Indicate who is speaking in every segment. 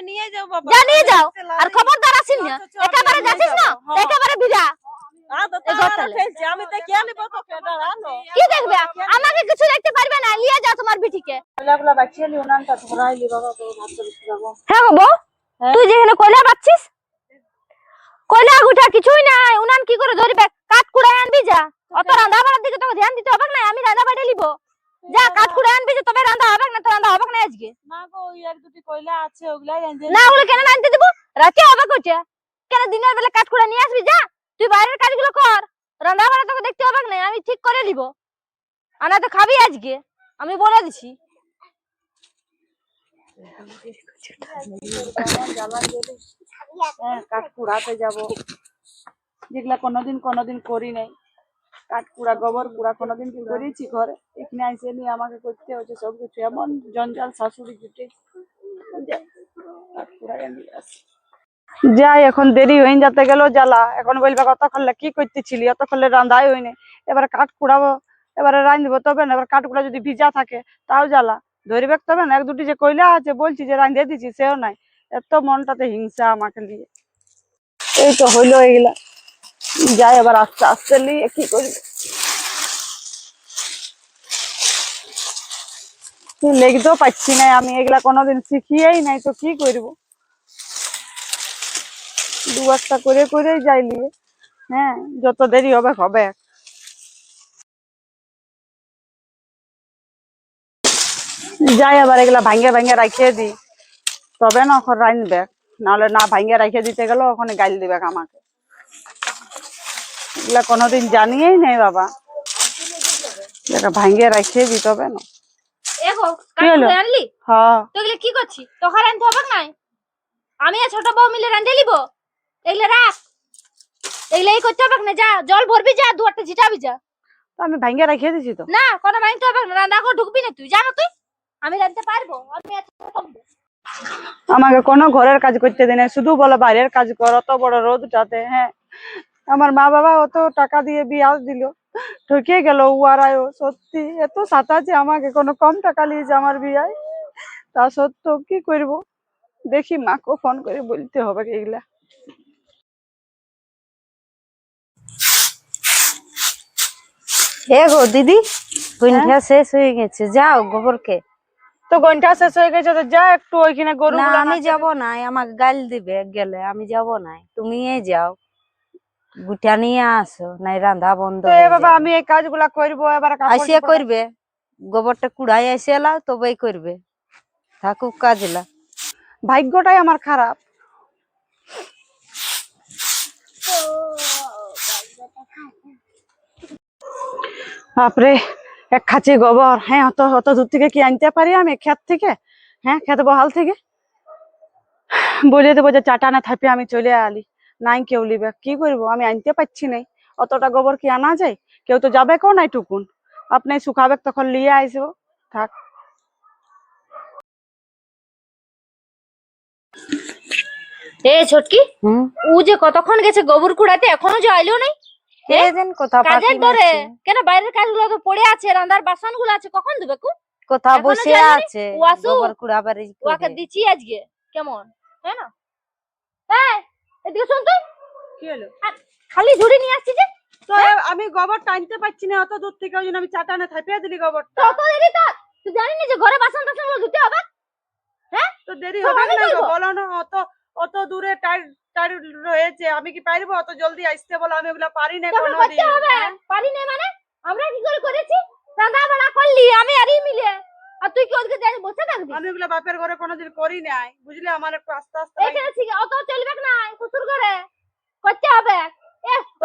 Speaker 1: নিয়ে যাও বাবা,
Speaker 2: যা নিয়ে যাও। আর খবরদার আসিস না, একেবারে যাচ্ছিস না, একেবারে বিরা।
Speaker 1: আমি তো কে নিব তো কেডা রানো
Speaker 2: কি দেখবে? আমাকে কিছু দেখতে পারবে না, নিয়ে যাও তোমার বিটিকে।
Speaker 1: কয়লাগুলা বাচ্চা নি উনানটা ধরাইলি বাবা, তো ভাত দিতে যাবো।
Speaker 2: হ্যাঁ গো, তুই যেখানে কয়লা বাচ্ছিস, কয়লা গুটা কিছুই নাই, উনান কি করে ধরবে? কাঠ কুড়াই আনবি যা। অত রান্না বাড়ার দিকে তোকে ধ্যান দিতে হবে না, আমি রান্না বাড়ে লিব। যা কাঠ কুড়াই আনবি যে, তবে রান্না হবে না, তো রান্না হবে না আজকে।
Speaker 1: না গো, ওই এক দুটি কয়লা আছে, ওগুলাই আনতে।
Speaker 2: না ওগুলো কেন আনতে দেবো? রাতে হবে কইটা, কেন দিনের বেলা কাঠ কুড়াই নিয়ে আসবি? যা তুই বাইরের কাজগুলো কর, রান্না বাড়া তোকে দেখতে হবে না, আমি ঠিক করে লিব। আনা তো খাবি আজকে, আমি বলে দিছি।
Speaker 1: কাঠ কুড়াতে যাবো, যেগুলা কোনোদিন করি নাই। কাঠ কুড়া, গোবর কুড়া কোনোদিন কি করেছি ঘরে? এখানে আইসে নিয়ে আমাকে করতে হচ্ছে সবকিছু, এমন জঞ্জাল শাশুড়ি জুটে। কাঠ কুড়াই আনি আসি। যাই, এখন দেরি হয়ে যেতে গেল জ্বালা। এখন বলবে কতক্ষণ কি করতেছিলি, অতক্ষণ রান্ধাই হয়নি, এবার কাঠ কুড়াবো, এবারে রাঁধবো তবে না। এবার কাঠগুলা যদি ভিজা থাকে তাও জ্বালা, ধরবে তবে না। এক দুটি যে কয়লা আছে বলছি যে রাঁধে দিচ্ছি, সেও নাই। এত মনটাতে হিংসা আমাকে নিয়ে। এই তো হইলো এইগুলা, যাই এবার আস্তে আস্তে নিয়ে কি করবো। লিখতেও পাচ্ছি না আমি, এগুলা কোনোদিন শিখিয়েই নাই, তো কি করবো? দু একটা করে করেই যাইলি। হ্যাঁ, যত দেরি হবে হবে। যাই এবার এগুলা ভাঙ্গে ভাঙ্গে রাখিয়ে দি, তবে না ওখানে রাঁধবে। নাহলে না ভাঙ্গে রাখিয়ে দিতে গেলে ওখানে গাইল দিবে আমাকে। এগুলা কোনোদিন জানিয়েই নেই বাবা, ভাঙ্গে রাখিয়ে দি তবে না।
Speaker 2: এগো কাঠ কুড়াই আনলি?
Speaker 1: হ্যাঁ।
Speaker 2: তো এগুলো কি করছি? তোকে রাঁধতে হবে না, আমি আর ছোট বউ মিলে রাঁধে লিব। এগুলো রাখ, এগুলো এই করতে হবে না। যা জল ভরবি, যা দুয়ারটা ঝিটাবি যা।
Speaker 1: তো আমি ভাঙ্গে রাখিয়ে দিছি তো।
Speaker 2: না কোনো ভাঙতে হবে না, রান্না করে ঢুকবি না তুই, জানো তুই আমি রাঁধতে পারবো? আমি
Speaker 1: আমাকে কোনো ঘরের কাজ করতে দেয় না, শুধু বলে বাইরের কাজ কর, অত বড় রোদটাতে। হ্যাঁ, আমার মা বাবা অত টাকা দিয়ে বিয়া দিল, ঠকে গেল উয়ারাও। সত্যি এত সাতাচ্ছে আমাকে, কোনো কম টাকা নিয়েছে আমার বিয়ায়, তা সত্ত্বেও কি করব? দেখি মাকে ফোন করে বলতে হবে এগুলা।
Speaker 3: হে গো দিদি, গন্ঠা শেষ হয়ে গেছে, যাও গোবরকে।
Speaker 1: তো ঘন্টা শেষ হয়ে গেছে, তো যা একটু ওইখানে গরু।
Speaker 3: না আমি যাব না, আমাকে গাল দিবে গেলে, আমি যাব না। তুমি যাও, গুটা নিয়ে আসো, নাই রান্না বন্ধ
Speaker 1: তো এ বাবা, আমি এই কাজগুলা করবো, এবার
Speaker 3: আসিয়া করবে। গোবরটা কুড়াই এসে লাও, তবেই করবে। থাকুক কাজলা।
Speaker 1: ভাগ্যটাই আমার খারাপ। বাপরে, এক খাঁচি গোবর। হ্যাঁ, অত অত দূর থেকে কি আনতে পারি আমি ক্ষেত থেকে? হ্যাঁ, ক্ষেত বহাল থেকে বলে দেবো যে চাটানে থাপে আমি চলে আলি, নাই কেউ লিবে। কি করবো, আমি আনতে পারছি নাই। অতটা গোবর কি আনা যায়? কেউ তো যাবে কেউ নাই টুকুন। আপনি শুকাবে তখন লিয়ে আসবো, থাক।
Speaker 2: এ ছটকি, ও যে কতক্ষণ গেছে গোবর কুড়াতে, এখনো যে আইলো নাই। কাজের ধরে কেন? বাইরের কাজগুলো তো পড়ে আছে, রান্নার বাসন গুলো আছে, কখন দেবে?
Speaker 3: কোথা বসে আছে গোবর কুড়াবার।
Speaker 2: ওকে দিচ্ছি আজকে, কেমন? হ্যাঁ না, এদিকে শুন তুই।
Speaker 1: কি হলো?
Speaker 2: খালি ঝুড়ি নিয়ে আসছি যে।
Speaker 1: তো আমি গোবরটা আনতে পারছি না অত দূর থেকে, ওই জন্য আমি চাটানে থাপিয়ে দিলি গোবরটা।
Speaker 2: কত দেরি তো, তুই জানিস না যে ঘরে বাসন টাসন গুলো ধুতে হবে? হ্যাঁ,
Speaker 1: তো দেরি হবে না গো, বলো না। অত অত দূরে টাইর রয়েছে, আমি কি পারবো অত জলদি আসতে? বলো, আমি ওগুলা পারি না কোনোদিন।
Speaker 2: পারি না মানে আমরা কি করে করেছি? রান্না বাড়া করলি আমি আর মিলে, আর তুই কি ওদিকে যাই বসে থাকবি?
Speaker 1: আমি ওগুলা বাপের ঘরে কোনোদিন করি নাই, বুঝলি? আমার একটু আস্তে আস্তে
Speaker 2: এখানে ঠিক অত চলবে না, শ্বশুর ঘরে করতে হবে।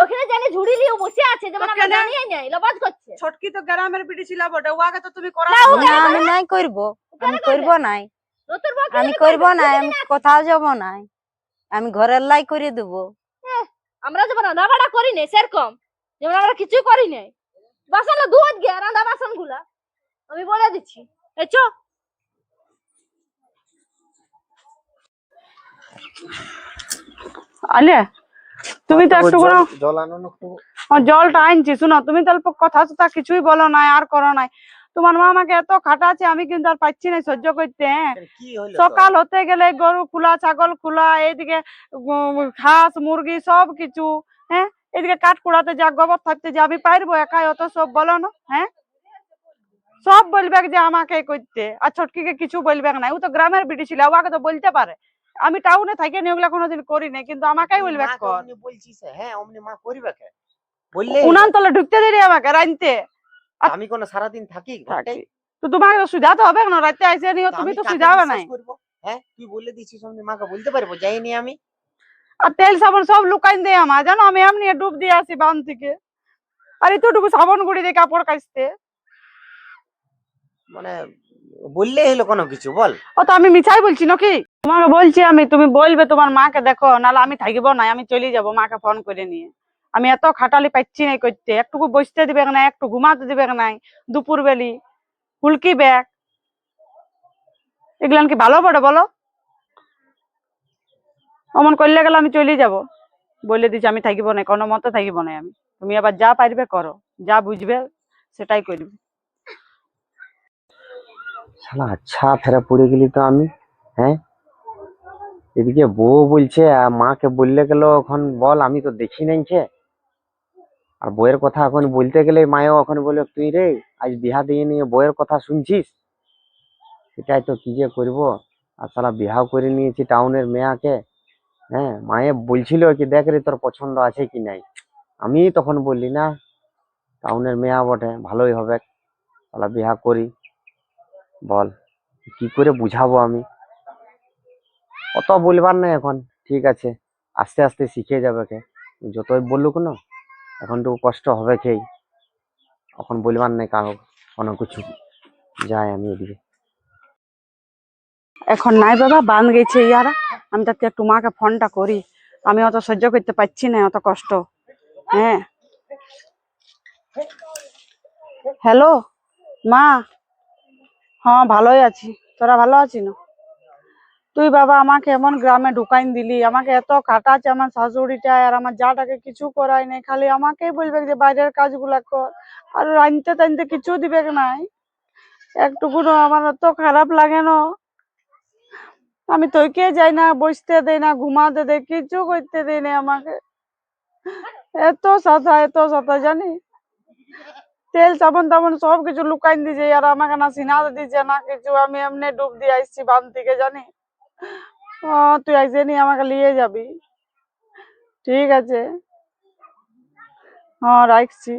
Speaker 2: ওখানে জানি ঝুড়ি নিয়ে বসে আছে, যেমন আমরা জানিয়ে নাই লবাজ করছে।
Speaker 1: ছটকি তো গ্রামের বিটি ছিল বটে, ওয়াকে তো তুমি করা
Speaker 3: না। আমি নাই করব, আমি করব নাই, আমি করব না, আমি কোথাও যাব না, আমি ঘরের লাই করে দেব।
Speaker 2: আমরা যেমন রান্না বাড়া করি নাই সেরকম, যেমন আমরা কিছু করি নাই। বাসন ধুয়ে গিয়ে রান্না বাসন গুলা আমি বলে দিচ্ছি। এই চো
Speaker 1: আলে, তুমি তো একটু জল আনো না। জলটা আনছি, শুনো। তুমি তো অল্প কথা কিছুই বলো নাই আর করো নাই, তো তোমার মা আমাকে এত খাটাচ্ছে, আমি কিন্তু আর পাচ্ছি না সহ্য করতে। হ্যাঁ,
Speaker 4: কি হইলো
Speaker 1: সকাল হতে গেলে গরু খোলা, ছাগল খোলা, এইদিকে হাঁস মুরগি সব কিছু। হ্যাঁ, এদিকে কাঠ কুড়াতে যা, গোবর থাকতে যা, আমি পারবো একাই অত সব? বলো না। হ্যাঁ, সব বলবে যে আমাকে করতে, আর ছটকিকে কিছু বলবে না। ও তো গ্রামের বিটি ছিল, ওকে তো বলতে পারে। আমি টাউনে থাকি নি, ওগুলা কোনোদিন করি নাই, কিন্তু আমাকেই বলবে কর।
Speaker 4: অমনি বলছিস? হ্যাঁ, অমনি মা করবে কে? বললে
Speaker 1: উনান তলে ঢুকতে দেরি আমাকে রাইনতে।
Speaker 4: আমি কোন সারাদিন থাকি ঘরটাই?
Speaker 1: তো তোমাকে তো সুবিধা তো হবে না, রাতে আইসে নিও, তুমি তো সুবিধা হবে নাই।
Speaker 4: হ্যাঁ, তুই বলে দিছিস অমনি মাকে বলতে পারবো যাইনি আমি?
Speaker 1: আর তেল সাবান সব লুকাইন দেয় আমার, জানো? আমি এমনি ডুব দিয়ে আসি বান থেকে, আর এতটুকু সাবান গুঁড়ি দিয়ে কাপড় কাচতে।
Speaker 4: মানে বললে হলো কোনো কিছু? বল।
Speaker 1: ও তো আমি মিছাই বলছি নাকি? তোমাকে বলছি আমি, তুমি বলবে তোমার মাকে, দেখো নাহলে আমি থাকবো না, আমি চলে যাবো মাকে ফোন করে নিয়ে। আমি এত খাটালি পাচ্ছি না করতে, একটুকু বসতে দিবে না, একটু ঘুমাতে দিবে নাই, দুপুর বেলি হুলকি ব্যাগ, এগুলান কি ভালো পড়ে বলো? অমন করলে গেলে আমি চলে যাব, বলে দিচ্ছি আমি থাকিব না, কোনো মতে থাকিব না আমি। তুমি আবার যা পারবে করো, যা বুঝবে সেটাই করবে।
Speaker 4: শালা আচ্ছা ফেরা পড়ে গেলি তো আমি। হ্যাঁ, এদিকে বউ বলছে আর মাকে বললে গেল এখন বল, আমি তো দেখি নাই কে। আর বইয়ের কথা এখন বলতে গেলে মায়ও এখন বলে তুই রে আজ বিহা দিয়ে নিয়ে বইয়ের কথা শুনছিস। সেটাই তো কি যে করবো। আর শালা বিহাও করে নিয়েছি টাউনের মেয়াকে। হ্যাঁ, মায়ে বলছিল কি দেখ রে তোর পছন্দ আছে কি নাই। আমি তখন বললি না, টাউনের মেয়া বটে, ভালোই হবে, শালা বিহা করি। বল কি করে বুঝাবো আমি? অত বলবার নাই এখন। ঠিক আছে, আস্তে আস্তে শিখে যাবে কে। যতই বললুক না, এখন তো কষ্ট হবে খেই, এখন বলবার নাই কারো কোনো কিছু। যাই আমি এদিকে।
Speaker 1: এখন নাই বাবা, বান গেছে ইয়ারা, আমি তাতে একটু মাকে ফোনটা করি, আমি অত সহ্য করতে পারছি না অত কষ্ট। হ্যাঁ, হ্যালো মা। হ্যাঁ ভালোই আছি, তোরা ভালো আছি না? তুই বাবা আমাকে এমন গ্রামে ঢুকাইন দিলি, আমাকে এত কাটাচ্ছে আমার শাশুড়িটা, আর আমার যাটাকে কিছু করাই নাই, খালি আমাকেই বলবে যে বাইরের কাজগুলা কর, আর রাঁধতে টানতে কিছু দিবে নাই। একটুকুনো আমার এত খারাপ লাগে না। আমি তোকে যাই না, বসতে দেই না, ঘুমাতে দেয়, কিছু করতে দেয় না আমাকে। এত সাথা জানি, তেল সাবান টাবান সব কিছু লুকাইন দিয়েছে, আর আমাকে না সিনাতে দিচ্ছে না কিছু। আমি এমনি ডুব দিয়ে আসছি বান থেকে, জানি। তুই আইসে নি আমাকে নিয়ে যাবি? ঠিক আছে, হ্যাঁ রাখছি।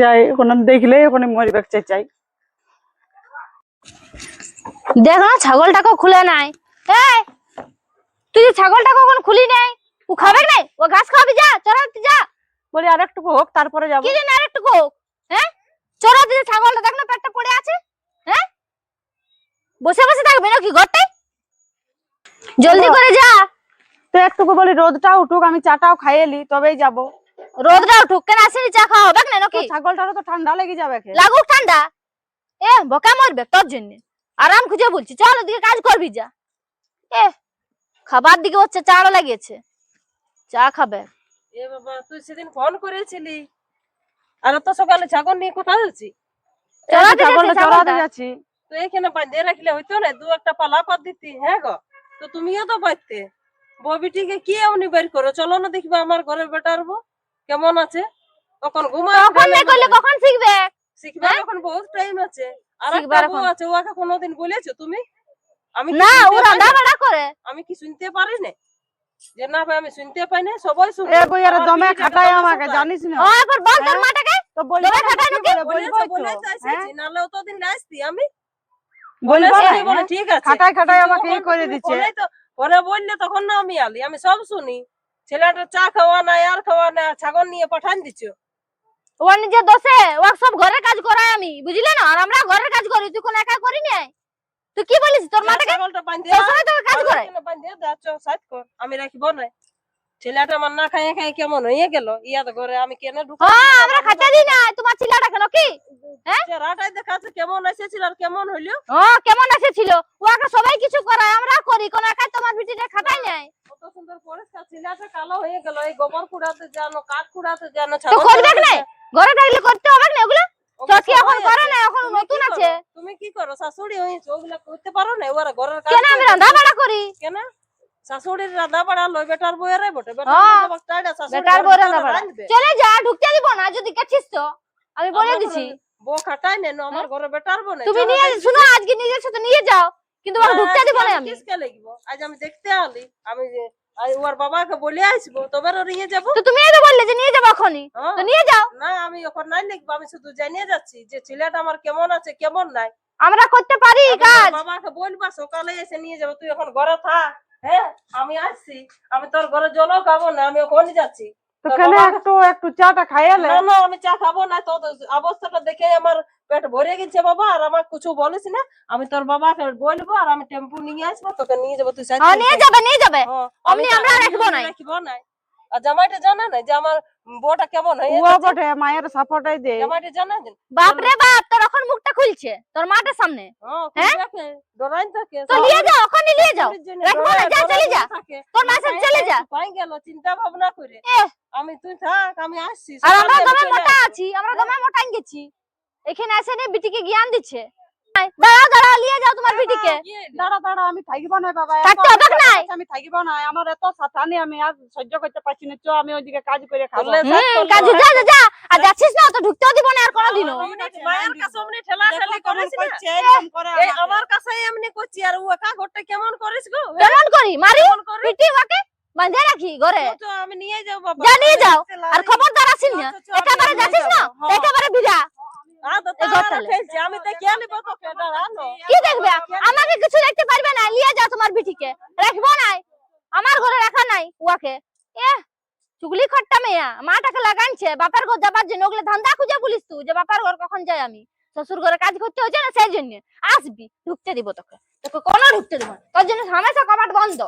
Speaker 1: যাই, ওখানে দেখলে ওখানে মরিবে চাই।
Speaker 2: দেখ না ছাগলটাকেও খুলে নাই। এই তুই যে ছাগলটাকে কখন খুলি নাই, ও খাবে নাই? ও ঘাস খাওয়াবি, যা চড়াতে যা।
Speaker 1: বলি আর একটু হোক তারপরে যাবো।
Speaker 2: কি জানি আরেকটু কোক। হ্যাঁ, চড়াতে যে ছাগলটা দেখ না পেটটা পড়ে আছে। হ্যাঁ, বসে বসে থাকবে নাকি ঘরটায়? জলদি করে যা।
Speaker 1: তো একটুকু বলি রোদটা উঠুক, আমি চাটাও খাইয়েলি তবেই যাবো।
Speaker 2: রোদটা উঠুক, কেন আসেনি চা খাওয়া হবে না নাকি?
Speaker 1: ছাগলটারও তো ঠান্ডা লেগে যাবে।
Speaker 2: লাগুক ঠান্ডা, এ বোকা মরবে তোর জন্য। আরাম খুঁজে বলছি, চল ওদিকে কাজ করবি যা। এ খাবার দিকে হচ্ছে চাড়া লাগিয়েছে, চা খাবে।
Speaker 5: এ বাবা, তুই সেদিন ফোন করেছিলি, আর তো সকালে ছাগল নিয়ে কোথায় যাচ্ছি?
Speaker 2: চড়াতে
Speaker 1: ছাগলটা
Speaker 2: যাচ্ছে
Speaker 1: চড়াতে
Speaker 2: ছাগলটা।
Speaker 1: যাচ্ছি।
Speaker 5: তো এখানে বাঁধিয়ে রাখলে হইতো না, দু একটা পালা কর দিতি। হ্যাঁ গো, তো তুমিও তো বাঁধতে। ববিটিকে কি এমনি বের করো, চলো না দেখবে আমার ঘরের বেটার বউ কেমন আছে। তখন ঘুমায়
Speaker 2: তখন নাই করলে কখন শিখবে?
Speaker 5: শিখবে, এখন বহুত টাইম আছে। আর
Speaker 2: শিখবার
Speaker 5: একটা বউ
Speaker 2: এখন।
Speaker 5: আছে, ওকে কোনোদিন বলেছো তুমি? আমি কি
Speaker 2: না, ও
Speaker 5: শুনতে পাই
Speaker 2: রান্না
Speaker 5: না?
Speaker 2: বাড়া করে।
Speaker 5: আমি কি শুনতে পারি না? যে না ভাই আমি শুনতে পাই না, সবাই শুনে।
Speaker 1: এ বই আরে দমে খাটায় আমাকে, জানিস না?
Speaker 2: ও একবার বল তোর
Speaker 1: হ্যাঁ?
Speaker 2: মাটাকে।
Speaker 1: তো বলবো
Speaker 2: দমে
Speaker 1: না,
Speaker 2: খাটায়
Speaker 1: কি
Speaker 2: নাকি?
Speaker 1: বলে? বলবোই তো।
Speaker 5: বলেছে
Speaker 1: হ্যাঁ?
Speaker 5: নাহলে অতদিন আসতি আমি।
Speaker 1: বলবো
Speaker 5: বলেছে,
Speaker 1: না,
Speaker 5: বলে
Speaker 1: হ্যাঁ?
Speaker 5: ঠিক আছে।
Speaker 1: খাটায় খাটায়
Speaker 5: কিন্তু
Speaker 1: আমাকে ই
Speaker 5: ওখান
Speaker 1: করে
Speaker 5: তুমি
Speaker 1: দিচ্ছে।
Speaker 5: ফোনেই তো পরে বললে তখন না আমি আলি, আমি সব শুনি। ছেলেটা চা খাওয়া নাই, আর খাওয়া নাই, ছাগল নিয়ে পাঠান দিচ্ছ।
Speaker 2: ও নিজের দোষে, ও সব ঘরের কাজ করায় আমি, বুঝলে না? আর আমরা ঘরের কাজ করি, তুই কোন একা করি নাই। তুই কি বলিস তোর মাটাকে?
Speaker 5: ছাগলটা বাঁধিয়ে
Speaker 2: তোর সময় তোকে কাজ করে।
Speaker 5: বাঁধিয়ে দাচ্ছ সাইড কর, আমি রাখিব না। ছেলেটা আমার না খাইয়ে খাইয়ে কেমন হয়ে গেল, ইয়াদ ঘরে আমি কেন ঢুকা?
Speaker 2: হ্যাঁ, আমরা খাইতে দিই না, তোমার ছেলেটা কেন কি? হ্যাঁ,
Speaker 5: রাটাই দেখাচ্ছে কেমন এসেছিল আর কেমন হইলো।
Speaker 2: ও কেমন এসেছিল? ও একা সবাই কিছু করায়, আমরা করি, কোন একা তোমার ভিটিতে খাটাই নাই।
Speaker 5: কত সুন্দর পরিষ্কার ছেলেটা কালো হয়ে গেল, এই গোবর কুড়াতে জানো, কাঠ কুড়াতে জানো,
Speaker 2: তো করবে না, ঘরে থাকলে করতে হবে না এগুলো। চটকি এখন করে না, এখন নতুন আছে।
Speaker 5: তুমি কি করো? শাশুড়ি হয়েছে, ওগুলা করতে পারো না? ওরা ঘরের কাজ
Speaker 2: কেন আমি রান্না বাড়া করি?
Speaker 5: কেন শাশুড়ির রান্না বাড়া লই বেটার বইয়ের বটে,
Speaker 2: হ্যাঁ,
Speaker 5: বেটার
Speaker 2: বেকার বউ রান্না বাড়া চলে যা, ঢুকতে দিব না যদি কাছিস তো, আমি বলে দিছি।
Speaker 5: বউ খাটাই নেন আমার ঘরে বেটার বনে।
Speaker 2: তুমি নিয়ে শুনো, আজকে নিজের সাথে নিয়ে যাও, কিন্তু ওকে ঢুকতে দিব না আমি।
Speaker 5: কিসকে লাগবো? আজ আমি দেখতে আলি, আমি যে ওর বাবাকে বলে আসবো, তবে ওর নিয়ে যাবো।
Speaker 2: তো তুমি তো বললে যে নিয়ে যাবো এখনই, তো নিয়ে যাও।
Speaker 5: না, আমি এখন নাই লিখবো, আমি শুধু জানিয়ে যাচ্ছি যে ছেলেটা আমার কেমন আছে কেমন নাই।
Speaker 2: আমরা করতে পারি কাজ।
Speaker 5: বাবাকে বলবা সকালে এসে নিয়ে যাবো, তুই এখন ঘরে থাক। হ্যাঁ, আমি আসছি, আমি তোর ঘরে জলও খাবো না, আমি ওখানে যাচ্ছি।
Speaker 1: তো কেন একটু চাটা খাইয়ালে?
Speaker 5: না না, আমি চা খাবো না, তোর অবস্থাটা দেখে আমার পেট ভরে গেছে বাবা, আর আমার কিছু বলিস না। আমি তোর বাবাকে বলবো, আর আমি টেম্পু নিয়ে আসবো, তোকে নিয়ে যাবো। তুই
Speaker 2: হ্যাঁ, নিয়ে যাবে নিয়ে যাবে,
Speaker 5: আমি
Speaker 2: অমনি আমরা রাখবো না।
Speaker 5: আর জামাইটা জানা নাই যে আমার বউটা কেমন হয়ে
Speaker 1: ও বটে মায়ের সাপোর্টাই দে।
Speaker 5: জামাইটা জানা দিন।
Speaker 2: বাপ রে বাপ, তোর এখন মুখটা খুলছে তোর মাটার সামনে।
Speaker 5: ডরাইন থাকে,
Speaker 2: তো নিয়ে যাও, ওখানে নিয়ে যাও, রাখবো না, যা চলে যা, তোর মায়ের সাথে চলে যা।
Speaker 5: পাই গেল চিন্তা ভাবনা করে। আমি তুই থাক, আমি আসছি।
Speaker 2: আর আমরা দমে মোটা আছি, আমরা দমে মোটা গেছি, এখানে এসে নিয়ে বিটিকে জ্ঞান দিচ্ছে। দাঁড়াও দাঁড়াও, নিয়ে যাও তোমার বিটিকে।
Speaker 1: দাঁড়া আমি থাকিব না বাবা,
Speaker 2: থাকতে হবে না।
Speaker 1: আমি থাকিব না, আমার এত সাতানি আমি আর সহ্য করতে পারছি না। চো আমি ওইদিকে কাজ করে খাবো।
Speaker 2: কাজে যা যা যা, আর যাচ্ছিস না তো ঢুকতেও দিব না আর কোনোদিনও।
Speaker 5: মায়ের কাছে অমনি ঠেলা ঠেলি করিস না, এই আমার কাছে এমনি করছি। আর ও একা ঘরটা কেমন করিস গো?
Speaker 2: কেমন করি মারি পিটি ওকে বাঁধে রাখি ঘরে।
Speaker 5: তো আমি নিয়ে যাবো বাবা,
Speaker 2: যা নিয়ে যাও, আর খবরদার আসিস না, একেবারে যাচ্ছিস না একেবারে বিড়া।
Speaker 5: আমি তো কে নিব তোকে? দাঁড়ানো
Speaker 2: কি দেখবে? আমাকে কিছু দেখতে পারবে না, নিয়ে যাও তোমার বিটিকে, রাখবো না, আমার ঘরে রাখা নাই উয়াকে। চুগলি খট্টা মেয়া, মাটাকে লাগাইছে বাপের ঘর যাবার জন্য। ওগুলো ধান্দা খুঁজে বলিস তুই যে বাপের ঘর কখন যাই আমি? শ্বশুর ঘরে কাজ করতে হচ্ছে না, সেই জন্য আসবি, ঢুকতে দিব তোকে, তোকে কোনো ঢুকতে দিব না, তোর জন্য হামেশা কপাট বন্ধ।